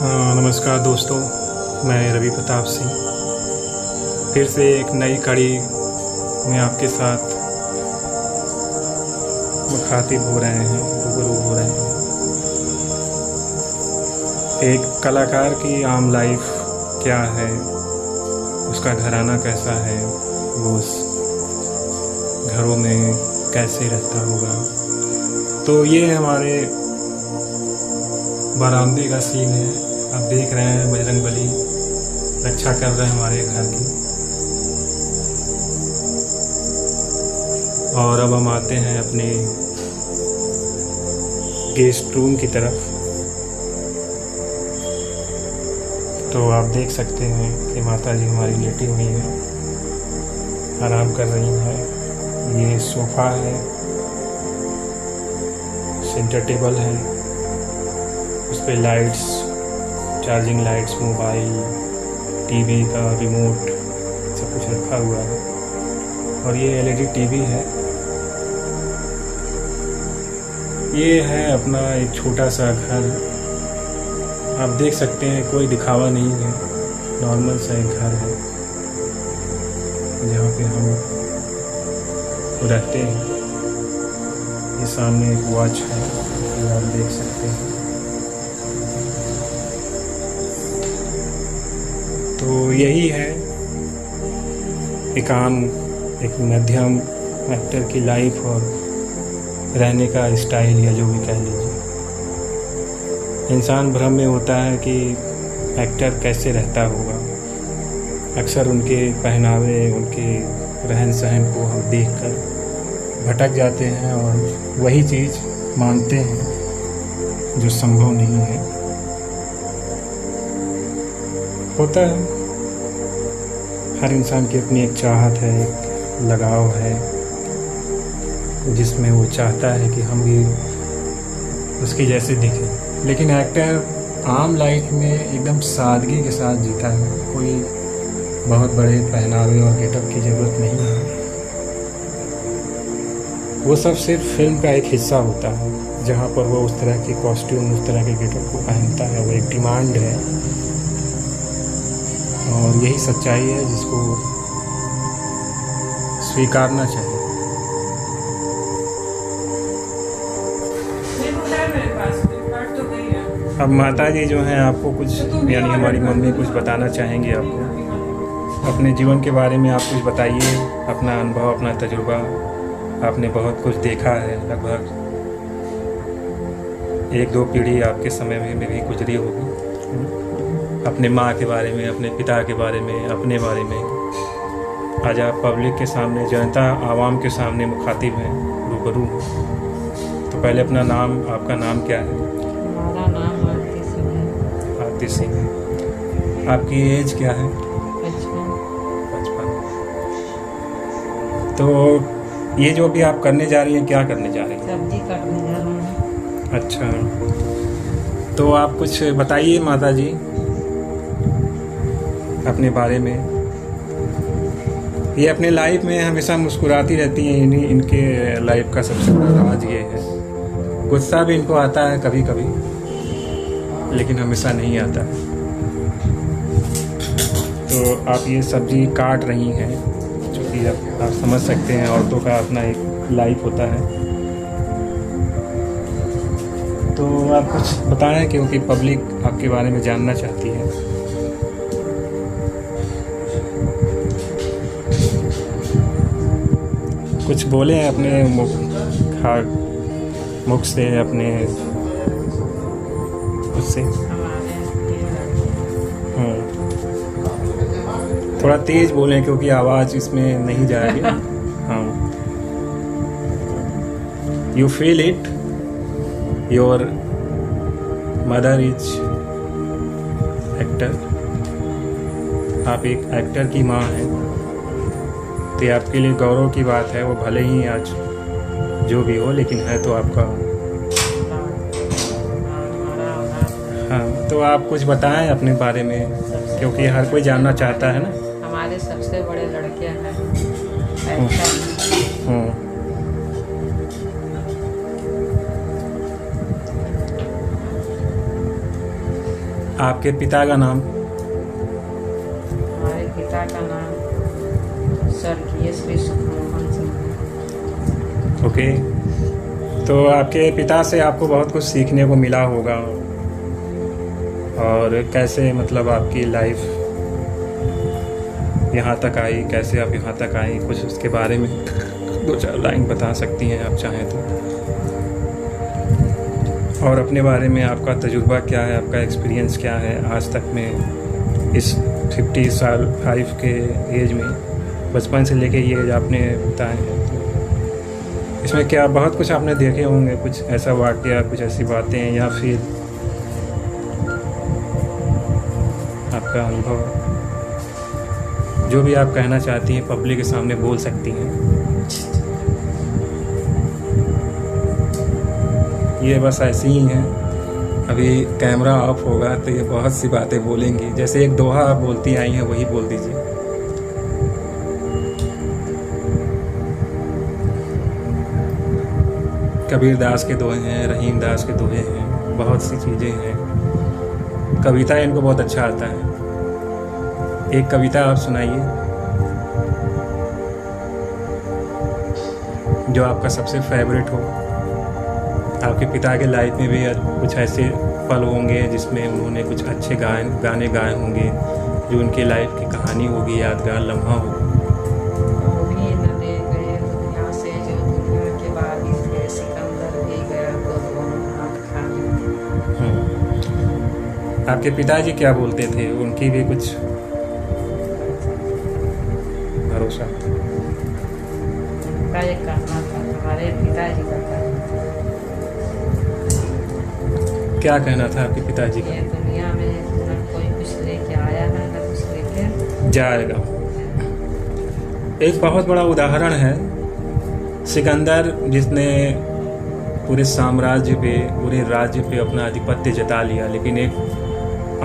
नमस्कार दोस्तों, मैं रवि प्रताप सिंह फिर से एक नई कड़ी में आपके साथ मुखातिब हो रहे हैं, रूबरू हो रहे हैं। एक कलाकार की आम लाइफ क्या है, उसका घराना कैसा है, वो उस घरों में कैसे रहता होगा। तो ये हमारे बरामदे का सीन है। आप देख रहे हैं बजरंगबली रक्षा कर रहे हैं हमारे घर की। और अब हम आते हैं अपने गेस्ट रूम की तरफ। तो आप देख सकते हैं कि माता जी हमारी लेटी हुई हैं, आराम कर रही हैं। ये सोफ़ा है, सेंटर टेबल है, उस पर lights, charging lights, mobile, TV का रिमोट सब कुछ रखा हुआ है। और ये एलईडी टीवी है। ये है अपना एक छोटा सा घर। आप देख सकते हैं कोई दिखावा नहीं है, नॉर्मल सा एक घर है जहाँ पे हम रहते हैं। ये सामने एक वॉच है, ये आप देख सकते हैं। तो यही है एक आम, एक मध्यम एक्टर की लाइफ और रहने का स्टाइल, या जो भी कह लीजिए। इंसान भ्रम में होता है कि एक्टर कैसे रहता होगा। अक्सर उनके पहनावे, उनके रहन सहन को हम देखकर भटक जाते हैं और वही चीज़ मानते हैं जो संभव नहीं है। होता है, हर इंसान की अपनी एक चाहत है, एक लगाव है, जिसमें वो चाहता है कि हम भी उसके जैसे दिखें। लेकिन एक्टर आम लाइफ में एकदम सादगी के साथ जीता है। कोई बहुत बड़े पहनावे और गेटअप की ज़रूरत नहीं है। वो सब सिर्फ फिल्म का एक हिस्सा होता है, जहाँ पर वो उस तरह के कॉस्ट्यूम, उस तरह के गेटअप को पहनता है। वो एक डिमांड है और यही सच्चाई है जिसको स्वीकारना चाहिए। अब माता जी जो हैं आपको कुछ, यानी हमारी मम्मी कुछ बताना चाहेंगी आपको अपने जीवन के बारे में। आप कुछ बताइए, अपना अनुभव, अपना तजुर्बा। आपने बहुत कुछ देखा है, लगभग 1-2 पीढ़ी आपके समय में भी गुजरी होगी। अपने माँ के बारे में, अपने पिता के बारे में, अपने बारे में। आज आप पब्लिक के सामने, जनता, आवाम के सामने मुखातिब हैं, रूबरू। तो पहले अपना नाम, आपका नाम क्या है? हमारा नाम आरती सिंह है। आरती सिंह। आपकी एज क्या है? 55। तो ये जो भी आप करने जा रही हैं, क्या करने जा रही हैं? सब्जी काटने जा रहे हैं। अच्छा, तो आप कुछ बताइए माता जी अपने बारे में। ये अपने लाइफ में हमेशा मुस्कुराती रहती हैं। इनके लाइफ का सबसे बड़ा राज ये है। गुस्सा भी इनको आता है कभी कभी, लेकिन हमेशा नहीं आता। तो आप ये सब्जी काट रही हैं, चूँकि आप समझ सकते हैं औरतों का अपना एक लाइफ होता है। तो आप कुछ बताएं, क्योंकि पब्लिक आपके बारे में जानना चाहती है। कुछ बोले अपने मुख से, अपने उससे। थोड़ा तेज बोलें क्योंकि आवाज़ इसमें नहीं जाएगी। हाँ। You feel it, your mother is actor. आप एक एक्टर की माँ हैं, तो ये आपके लिए गौरव की बात है। वो भले ही आज जो भी हो, लेकिन है तो आपका। हाँ, तो आप कुछ बताएं अपने बारे में, क्योंकि हर कोई जानना चाहता है ना। हमारे सबसे बड़े लड़के हैं एक्टर। आपके पिता का नाम? हमारे पिता का नाम स्वर्गीय श्री सुखमोहन सिंह है। ओके, तो आपके पिता से आपको बहुत कुछ सीखने को मिला होगा, और कैसे मतलब आपकी लाइफ यहाँ तक आई, कैसे आप यहाँ तक आई, कुछ उसके बारे में 2-4 लाइन बता सकती हैं आप चाहें तो। और अपने बारे में आपका तजुर्बा क्या है, आपका एक्सपीरियंस क्या है आज तक में, इस 55 के एज में, बचपन से लेके ये एज आपने बताए हैं, तो इसमें क्या बहुत कुछ आपने देखे होंगे, कुछ ऐसा वाक़या, कुछ ऐसी बातें, या फिर आपका अनुभव, जो भी आप कहना चाहती हैं पब्लिक के सामने बोल सकती हैं। ये बस ऐसी ही हैं, अभी कैमरा ऑफ होगा तो ये बहुत सी बातें बोलेंगी, जैसे एक दोहा आप बोलती आई हैं वही बोल दीजिए। कबीर दास के दोहे हैं, रहीम दास के दोहे हैं, बहुत सी चीज़ें हैं। कविता इनको बहुत अच्छा आता है। एक कविता आप सुनाइए जो आपका सबसे फेवरेट हो। आपके पिता के लाइफ में भी कुछ ऐसे पल होंगे जिसमें उन्होंने कुछ अच्छे गाने गाए होंगे, जो उनके लाइफ की कहानी होगी, यादगार लम्हा होगा। वो भी न ले गए दुनिया से जो दुनिया के बागी थे, सिकंदर भी गया तो दोनों हाथ खाली। आपके पिताजी क्या बोलते थे, उनकी भी कुछ भरोसा? उनका ये कहना था, हमारे पिताजी का कहना था। क्या कहना था आपके पिताजी का? ये दुनिया में न कोई कुछ लेके आया है, न कुछ लेके जाएगा। एक बहुत बड़ा उदाहरण है सिकंदर, जिसने पूरे साम्राज्य पे, पूरे राज्य पे अपना आधिपत्य जता लिया, लेकिन एक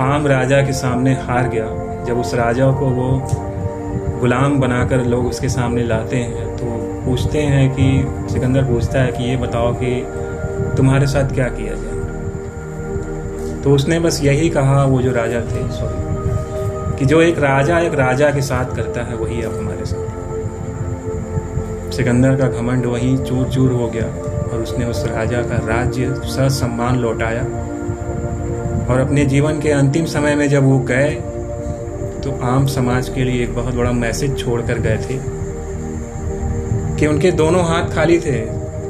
आम राजा के सामने हार गया। जब उस राजा को वो गुलाम बनाकर लोग उसके सामने लाते हैं तो पूछते हैं कि, सिकंदर पूछता है कि ये बताओ कि तुम्हारे साथ क्या किया जाए। तो उसने बस यही कहा, वो जो राजा थे, सॉरी, कि जो एक राजा के साथ करता है वही अब हमारे साथ। सिकंदर का घमंड वहीं चूर चूर हो गया और उसने उस राजा का राज्य ससम्मान लौटाया। और अपने जीवन के अंतिम समय में जब वो गए तो आम समाज के लिए एक बहुत बड़ा मैसेज छोड़कर गए थे कि उनके दोनों हाथ खाली थे,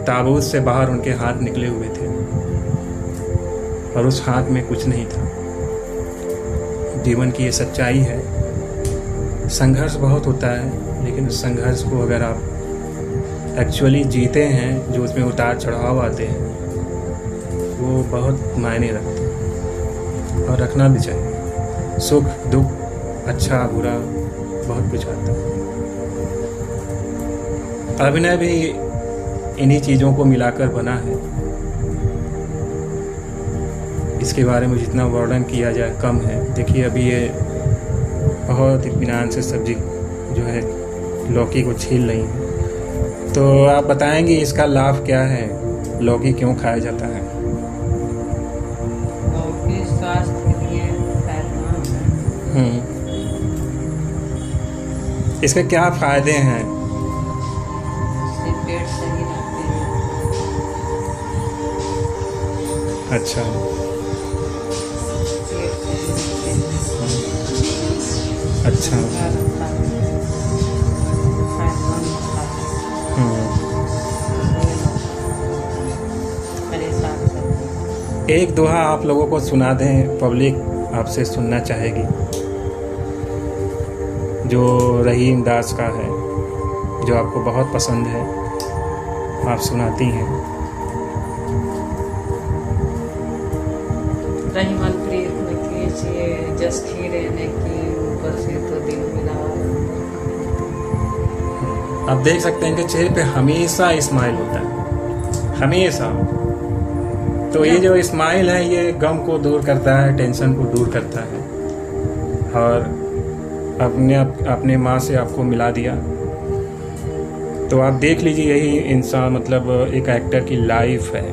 ताबूत से बाहर उनके हाथ निकले हुए थे और उस हाथ में कुछ नहीं था। जीवन की ये सच्चाई है। संघर्ष बहुत होता है, लेकिन उस संघर्ष को अगर आप एक्चुअली जीते हैं, जो उसमें उतार चढ़ाव आते हैं, वो बहुत मायने रखते हैं और रखना भी चाहिए। सुख दुख, अच्छा बुरा, बहुत कुछ आता है। अभिनय भी इन्हीं चीज़ों को मिलाकर बना है। इसके बारे में जितना वर्णन किया जाए कम है। देखिए अभी ये बहुत इत्मीनान से सब्जी जो है लौकी को छील रही है, तो आप बताएंगे इसका लाभ क्या है, लौकी क्यों खाया जाता है? लौकी स्वास्थ्य के लिए फायदेमंद है। इसके क्या फायदे हैं? इससे पेट सही रहते हैं। अच्छा, पेट सही रहते हैं। अच्छा। अच्छा रहता है, फायदेमंद होता है। परेशान करते हैं। एक दोहा आप लोगों को सुना दें, पब्लिक आपसे सुनना चाहेगी, जो रहीम दास का है, जो आपको बहुत पसंद है, आप सुनाती हैं। रही मन प्रीत में कीजिए जस खीरेने की, ऊपर से तो दिल मिला। आप देख सकते हैं कि चेहरे पे हमेशा स्माइल होता है, हमेशा। तो ये जो स्माइल है ये गम को दूर करता है, टेंशन को दूर करता है, और अपने माँ से आपको मिला दिया। तो आप देख लीजिए, यही इंसान मतलब एक एक्टर की लाइफ है।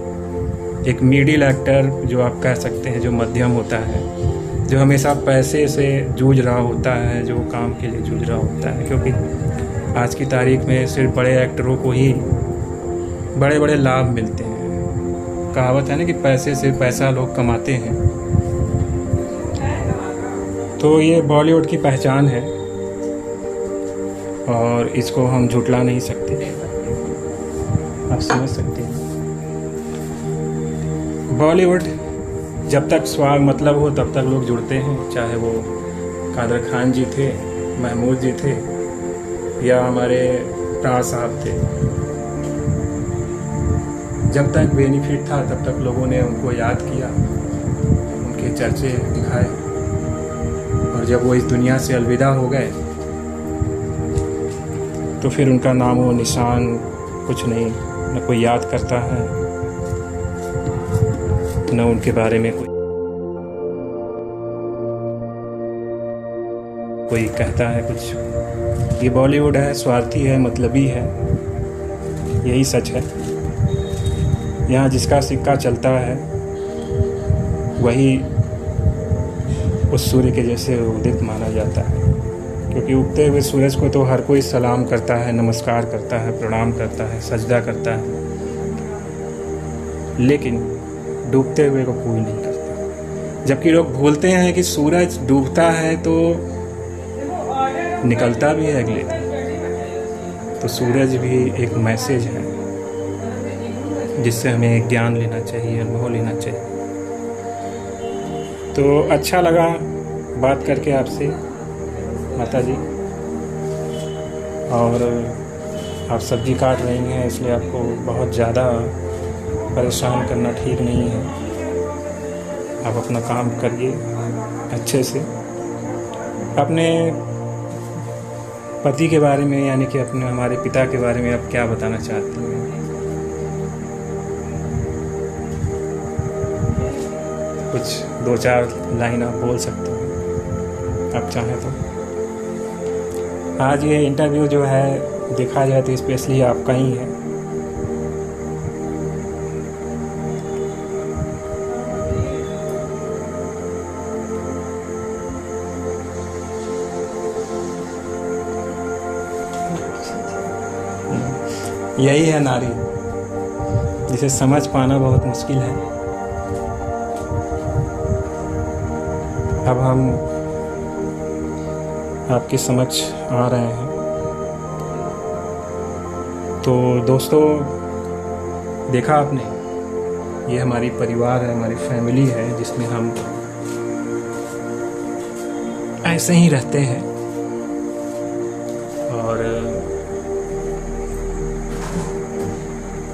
एक मिडिल एक्टर जो आप कह सकते हैं, जो मध्यम होता है, जो हमेशा पैसे से जूझ रहा होता है, जो काम के लिए जूझ रहा होता है, क्योंकि आज की तारीख में सिर्फ बड़े एक्टरों को ही बड़े बड़े लाभ मिलते हैं। कहावत है ना कि पैसे से पैसा लोग कमाते हैं। तो ये बॉलीवुड की पहचान है और इसको हम झुटला नहीं सकते, आप समझ सकते हैं। बॉलीवुड जब तक स्वाग मतलब हो तब तक लोग जुड़ते हैं, चाहे वो कादर खान जी थे, महमूद जी थे, या हमारे प्राण साहब थे। जब तक बेनिफिट था तब तक लोगों ने उनको याद किया, उनके चर्चे दिखाए, और जब वो इस दुनिया से अलविदा हो गए तो फिर उनका नाम व निशान कुछ नहीं, न कोई याद करता है, न उनके बारे में कोई कहता है कुछ। ये बॉलीवुड है, स्वार्थी है, मतलबी है, यही सच है। यहाँ जिसका सिक्का चलता है वही उस सूर्य के जैसे उदित माना जाता है, क्योंकि उगते हुए सूरज को तो हर कोई सलाम करता है, नमस्कार करता है, प्रणाम करता है, सजदा करता है, लेकिन डूबते हुए को कोई नहीं करता। जबकि लोग भूलते हैं कि सूरज डूबता है तो निकलता भी है अगले दिन। तो सूरज भी एक मैसेज है जिससे हमें ज्ञान लेना चाहिए, अनुभव लेना चाहिए। तो अच्छा लगा बात करके आपसे माता जी, और आप सब्जी काट रही हैं इसलिए आपको बहुत ज़्यादा परेशान करना ठीक नहीं है। आप अपना काम करिए अच्छे से। अपने पति के बारे में, यानी कि अपने हमारे पिता के बारे में आप क्या बताना चाहती हैं? कुछ 2-4 लाइन आप बोल सकते हैं आप चाहें तो। आज ये इंटरव्यू जो है देखा जाए तो स्पेशली आपका ही है। यही है नारी, जिसे समझ पाना बहुत मुश्किल है। अब हम आपके समक्ष आ रहे हैं। तो दोस्तों, देखा आपने, ये हमारी परिवार है, हमारी फैमिली है, जिसमें हम ऐसे ही रहते हैं और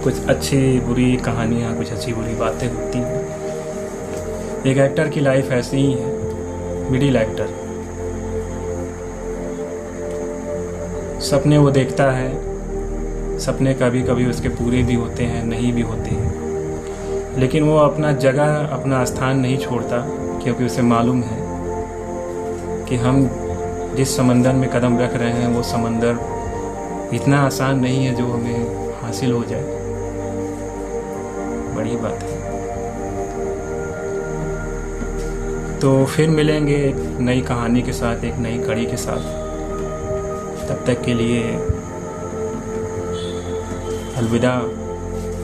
कुछ अच्छी बुरी कहानियाँ, कुछ अच्छी बुरी बातें होती हैं। एक एक्टर की लाइफ ऐसी ही है, मिडिल एक्टर। सपने वो देखता है, सपने कभी कभी उसके पूरे भी होते हैं, नहीं भी होते हैं, लेकिन वो अपना जगह, अपना स्थान नहीं छोड़ता, क्योंकि उसे मालूम है कि हम जिस समंदर में कदम रख रहे हैं वो समंदर इतना आसान नहीं है जो हमें हासिल हो जाए। बड़ी बात है। तो फिर मिलेंगे एक नई कहानी के साथ, एक नई कड़ी के साथ। तब तक के लिए अलविदा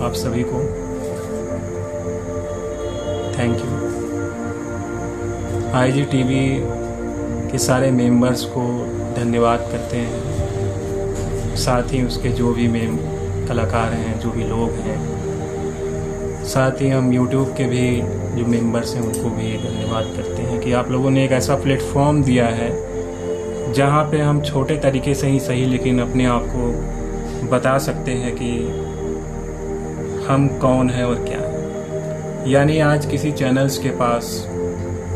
आप सभी को। Thank you. IGTV के सारे मेंबर्स को धन्यवाद करते हैं, साथ ही उसके जो भी कलाकार हैं, जो भी लोग हैं, साथ ही हम YouTube के भी जो मेंबर्स हैं उनको भी धन्यवाद करते हैं कि आप लोगों ने एक ऐसा प्लेटफॉर्म दिया है जहाँ पे हम छोटे तरीके से ही सही, लेकिन अपने आप को बता सकते हैं कि हम कौन हैं और क्या है। यानी आज किसी चैनल्स के पास,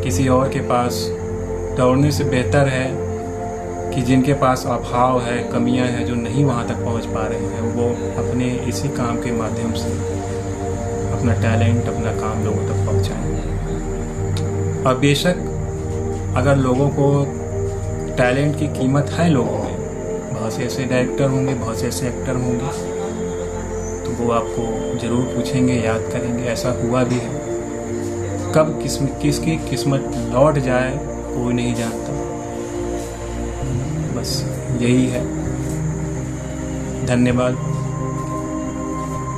किसी और के पास दौड़ने से बेहतर है कि जिनके पास अभाव है, कमियां हैं, जो नहीं वहाँ तक पहुँच पा रहे हैं, वो अपने इसी काम के माध्यम से अपना टैलेंट, अपना काम लोगों तक पहुँचाएं। और बेशक अगर लोगों को टैलेंट की कीमत है लोगों में, बहुत से ऐसे डायरेक्टर होंगे, बहुत से ऐसे एक्टर होंगे, तो वो आपको ज़रूर पूछेंगे, याद करेंगे। ऐसा हुआ भी है। कब किसकी किस्मत लौट जाए कोई नहीं जानता। बस यही है। धन्यवाद,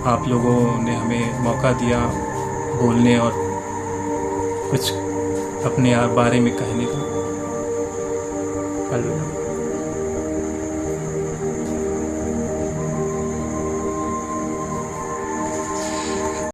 आप लोगों ने हमें मौका दिया बोलने और कुछ अपने बारे में कहने का। अलविदा।